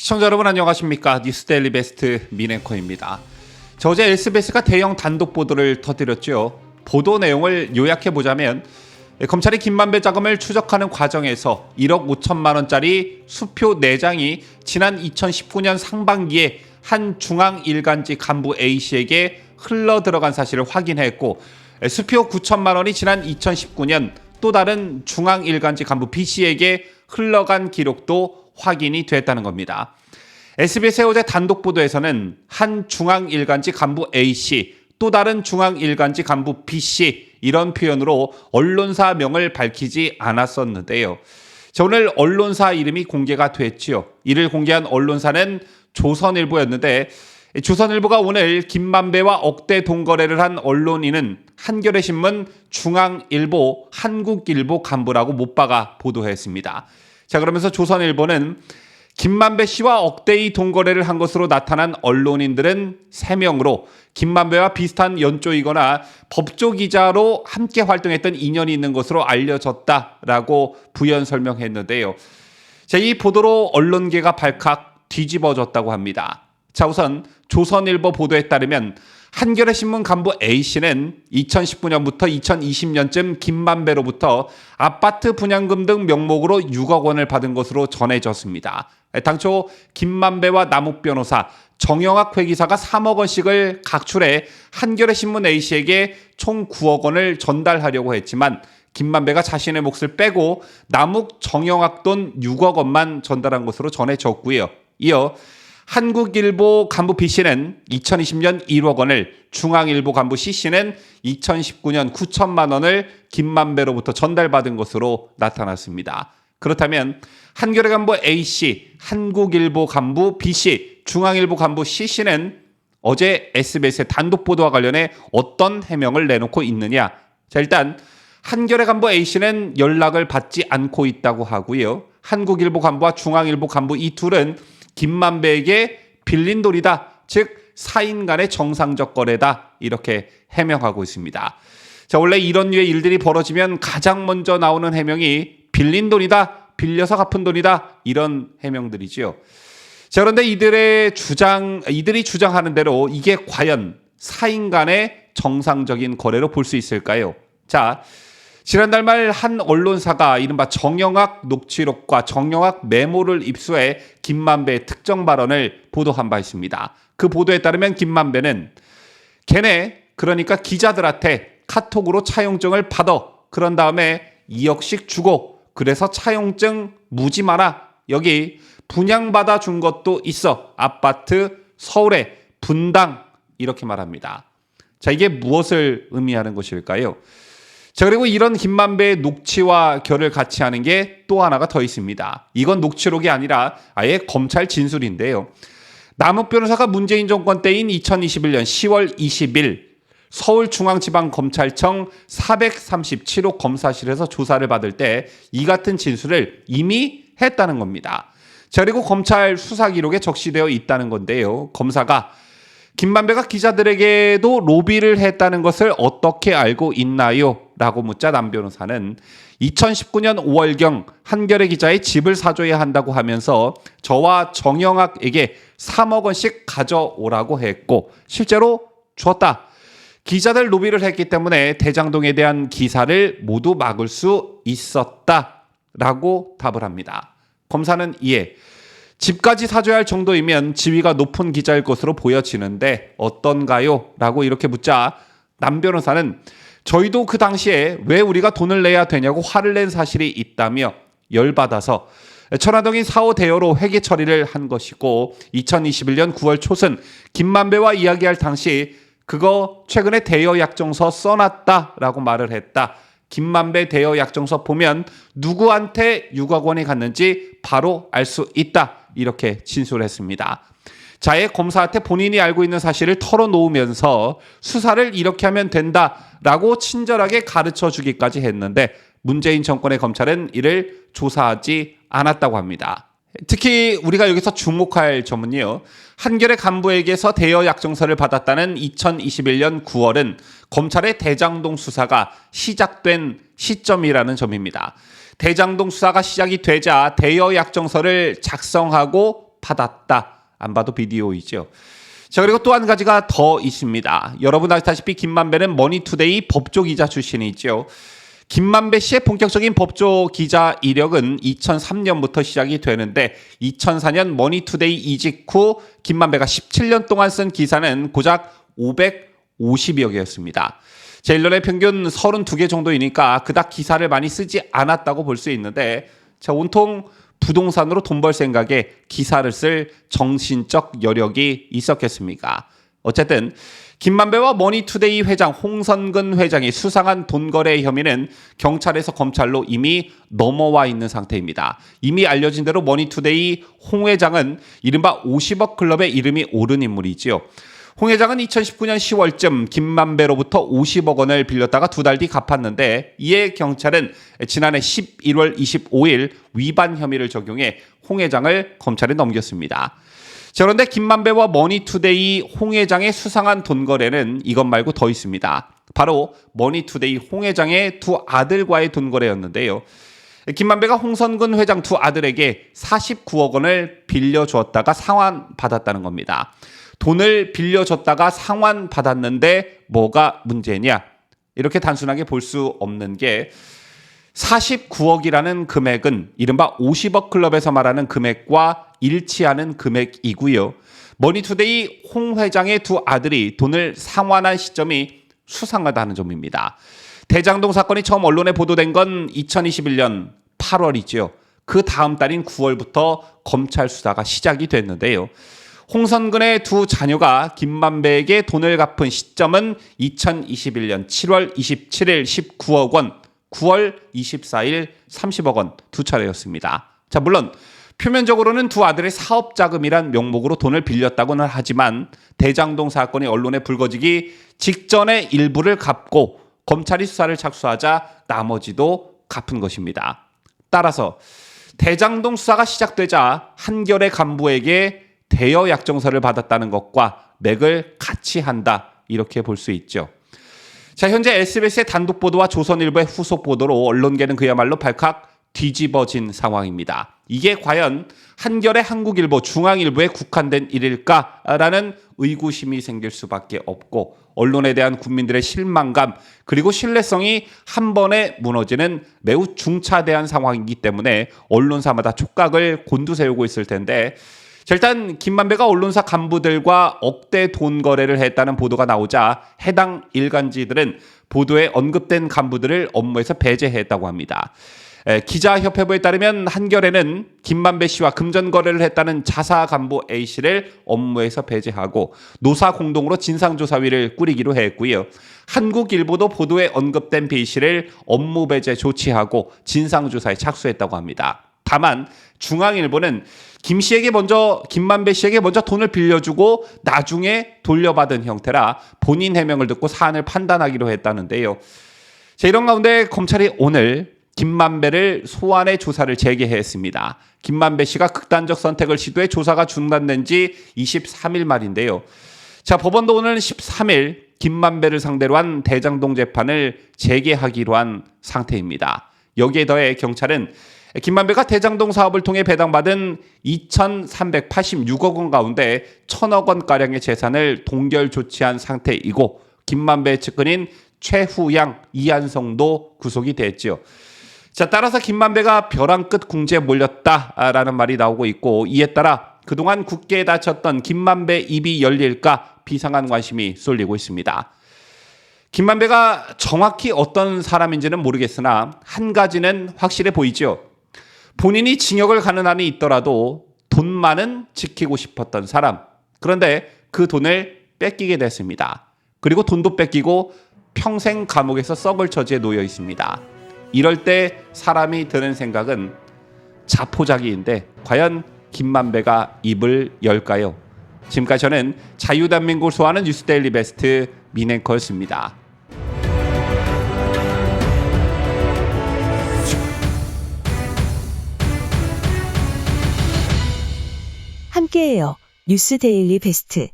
시청자 여러분 안녕하십니까? 뉴스데일리 베스트 민앵커입니다. 어제 SBS가 대형 단독 보도를 터뜨렸죠. 보도 내용을 요약해보자면 검찰이 김만배 자금을 추적하는 과정에서 1억 5천만 원짜리 수표 4장이 지난 2019년 상반기에 한 중앙일간지 간부 A씨에게 흘러 들어간 사실을 확인했고, 수표 9천만 원이 지난 2019년 또 다른 중앙일간지 간부 B씨에게 흘러간 기록도 확인이 됐다는 겁니다. SBS의 어제 단독 보도에서는 한 중앙일간지 간부 A씨, 또 다른 중앙일간지 간부 B씨 이런 표현으로 언론사명을 밝히지 않았었는데요. 오늘 언론사 이름이 공개가 됐지요. 이를 공개한 언론사는 조선일보였는데, 조선일보가 오늘 김만배와 억대 돈거래를 한 언론인은 한겨레신문, 중앙일보, 한국일보 간부라고 못 박아 보도했습니다. 자, 그러면서 조선일보는 김만배 씨와 억대의 돈거래를 한 것으로 나타난 언론인들은 3명으로 김만배와 비슷한 연조이거나 법조기자로 함께 활동했던 인연이 있는 것으로 알려졌다라고 부연 설명했는데요. 자, 이 보도로 언론계가 발칵 뒤집어졌다고 합니다. 자, 우선 조선일보 보도에 따르면 한겨레신문 간부 A씨는 2019년부터 2020년쯤 김만배로부터 아파트 분양금 등 명목으로 6억 원을 받은 것으로 전해졌습니다. 당초 김만배와 남욱 변호사, 정영학 회계사가 3억 원씩을 각출해 한겨레신문 A씨에게 총 9억 원을 전달하려고 했지만 김만배가 자신의 몫을 빼고 남욱, 정영학 돈 6억 원만 전달한 것으로 전해졌고요. 이어 한국일보 간부 B씨는 2020년 1억 원을, 중앙일보 간부 C씨는 2019년 9천만 원을 김만배로부터 전달받은 것으로 나타났습니다. 그렇다면 한겨레 간부 A씨, 한국일보 간부 B씨, 중앙일보 간부 C씨는 어제 SBS의 단독 보도와 관련해 어떤 해명을 내놓고 있느냐? 자, 일단 한겨레 간부 A씨는 연락을 받지 않고 있다고 하고요. 한국일보 간부와 중앙일보 간부 이 둘은 김만배에게 빌린 돈이다, 즉 사인 간의 정상적 거래다, 이렇게 해명하고 있습니다. 자, 원래 이런 류의 일들이 벌어지면 가장 먼저 나오는 해명이 빌린 돈이다, 빌려서 갚은 돈이다, 이런 해명들이지요. 자, 그런데 이들이 주장하는 대로 이게 과연 사인 간의 정상적인 거래로 볼 수 있을까요? 자, 지난달 말 한 언론사가 이른바 정영학 녹취록과 정영학 메모를 입수해 김만배의 특정 발언을 보도한 바 있습니다. 그 보도에 따르면 김만배는 걔네, 그러니까 기자들한테 카톡으로 차용증을 받아, 그런 다음에 2억씩 주고, 그래서 차용증 무지 많아, 여기 분양받아 준 것도 있어, 아파트 서울에 분당, 이렇게 말합니다. 자, 이게 무엇을 의미하는 것일까요? 자, 그리고 이런 김만배의 녹취와 결을 같이 하는 게 또 하나가 더 있습니다. 이건 녹취록이 아니라 아예 검찰 진술인데요. 남욱 변호사가 문재인 정권 때인 2021년 10월 20일 서울중앙지방검찰청 437호 검사실에서 조사를 받을 때 이 같은 진술을 이미 했다는 겁니다. 자, 그리고 검찰 수사 기록에 적시되어 있다는 건데요. 검사가 김만배가 기자들에게도 로비를 했다는 것을 어떻게 알고 있나요? 라고 묻자 남 변호사는 2019년 5월경 한겨레 기자의 집을 사줘야 한다고 하면서 저와 정영학에게 3억 원씩 가져오라고 했고 실제로 주었다. 기자들 로비를 했기 때문에 대장동에 대한 기사를 모두 막을 수 있었다라고 답을 합니다. 검사는 이에 집까지 사줘야 할 정도이면 지위가 높은 기자일 것으로 보여지는데 어떤가요? 라고 이렇게 묻자 남 변호사는 저희도 그 당시에 왜 우리가 돈을 내야 되냐고 화를 낸 사실이 있다며 열받아서 천화동인 4호 대여로 회계 처리를 한 것이고 2021년 9월 초순 김만배와 이야기할 당시 그거 최근에 대여 약정서 써놨다라고 말을 했다. 김만배 대여 약정서 보면 누구한테 6억 원이 갔는지 바로 알 수 있다. 이렇게 진술했습니다. 자해 검사한테 본인이 알고 있는 사실을 털어놓으면서 수사를 이렇게 하면 된다라고 친절하게 가르쳐 주기까지 했는데 문재인 정권의 검찰은 이를 조사하지 않았다고 합니다. 특히 우리가 여기서 주목할 점은요. 한겨레 간부에게서 대여 약정서를 받았다는 2021년 9월은 검찰의 대장동 수사가 시작된 시점이라는 점입니다. 대장동 수사가 시작이 되자 대여 약정서를 작성하고 받았다. 안 봐도 비디오이죠. 자, 그리고 또 한 가지가 더 있습니다. 여러분 아시다시피 김만배는 머니투데이 법조기자 출신이죠. 김만배 씨의 본격적인 법조기자 이력은 2003년부터 시작이 되는데 2004년 머니투데이 이직 후 김만배가 17년 동안 쓴 기사는 고작 550여 개였습니다. 제 1년에 평균 32개 정도이니까 그닥 기사를 많이 쓰지 않았다고 볼 수 있는데 자, 온통 부동산으로 돈 벌 생각에 기사를 쓸 정신적 여력이 있었겠습니까? 어쨌든 김만배와 머니투데이 회장 홍선근 회장이 수상한 돈 거래 혐의는 경찰에서 검찰로 이미 넘어와 있는 상태입니다. 이미 알려진 대로 머니투데이 홍 회장은 이른바 50억 클럽의 이름이 오른 인물이지요. 홍 회장은 2019년 10월쯤 김만배로부터 50억 원을 빌렸다가 두 달 뒤 갚았는데 이에 경찰은 지난해 11월 25일 위반 혐의를 적용해 홍 회장을 검찰에 넘겼습니다. 그런데 김만배와 머니투데이 홍 회장의 수상한 돈 거래는 이것 말고 더 있습니다. 바로 머니투데이 홍 회장의 두 아들과의 돈 거래였는데요. 김만배가 홍선근 회장 두 아들에게 49억 원을 빌려주었다가 상환받았다는 겁니다. 돈을 빌려줬다가 상환받았는데 뭐가 문제냐? 이렇게 단순하게 볼 수 없는 게 49억이라는 금액은 이른바 50억 클럽에서 말하는 금액과 일치하는 금액이고요. 머니투데이 홍 회장의 두 아들이 돈을 상환한 시점이 수상하다는 점입니다. 대장동 사건이 처음 언론에 보도된 건 2021년 8월이죠. 그 다음 달인 9월부터 검찰 수사가 시작이 됐는데요. 홍선근의 두 자녀가 김만배에게 돈을 갚은 시점은 2021년 7월 27일 19억 원, 9월 24일 30억 원 두 차례였습니다. 자, 물론 표면적으로는 두 아들의 사업 자금이란 명목으로 돈을 빌렸다고는 하지만 대장동 사건이 언론에 불거지기 직전에 일부를 갚고 검찰이 수사를 착수하자 나머지도 갚은 것입니다. 따라서 대장동 수사가 시작되자 한겨레 간부에게 대여 약정서를 받았다는 것과 맥을 같이 한다 이렇게 볼 수 있죠. 자, 현재 SBS의 단독 보도와 조선일보의 후속 보도로 언론계는 그야말로 발칵 뒤집어진 상황입니다. 이게 과연 한겨레, 한국일보, 중앙일보에 국한된 일일까라는 의구심이 생길 수밖에 없고 언론에 대한 국민들의 실망감 그리고 신뢰성이 한 번에 무너지는 매우 중차대한 상황이기 때문에 언론사마다 촉각을 곤두세우고 있을 텐데 일단 김만배가 언론사 간부들과 억대 돈 거래를 했다는 보도가 나오자 해당 일간지들은 보도에 언급된 간부들을 업무에서 배제했다고 합니다. 기자협회부에 따르면 한겨레는 김만배 씨와 금전 거래를 했다는 자사 간부 A씨를 업무에서 배제하고 노사 공동으로 진상조사위를 꾸리기로 했고요. 한국일보도 보도에 언급된 B씨를 업무 배제 조치하고 진상조사에 착수했다고 합니다. 다만 중앙일보는 김만배 씨에게 먼저 돈을 빌려주고 나중에 돌려받은 형태라 본인 해명을 듣고 사안을 판단하기로 했다는데요. 자, 이런 가운데 검찰이 오늘 김만배를 소환해 조사를 재개했습니다. 김만배 씨가 극단적 선택을 시도해 조사가 중단된 지 23일 말인데요. 자, 법원도 오늘 13일 김만배를 상대로 한 대장동 재판을 재개하기로 한 상태입니다. 여기에 더해 경찰은 김만배가 대장동 사업을 통해 배당받은 2,386억 원 가운데 1,000억 원가량의 재산을 동결 조치한 상태이고 김만배의 측근인 최후양, 이한성도 구속이 됐죠. 자, 따라서 김만배가 벼랑 끝 궁지에 몰렸다라는 말이 나오고 있고 이에 따라 그동안 굳게 닫혔던 김만배 입이 열릴까 비상한 관심이 쏠리고 있습니다. 김만배가 정확히 어떤 사람인지는 모르겠으나 한 가지는 확실해 보이죠. 본인이 징역을 가는 한이 있더라도 돈만은 지키고 싶었던 사람. 그런데 그 돈을 뺏기게 됐습니다. 그리고 돈도 뺏기고 평생 감옥에서 썩을 처지에 놓여 있습니다. 이럴 때 사람이 드는 생각은 자포자기인데 과연 김만배가 입을 열까요? 지금까지 저는 자유대한민국을 소화하는 뉴스데일리 베스트 민앵커였습니다. 함께해요. 뉴스데일리 베스트.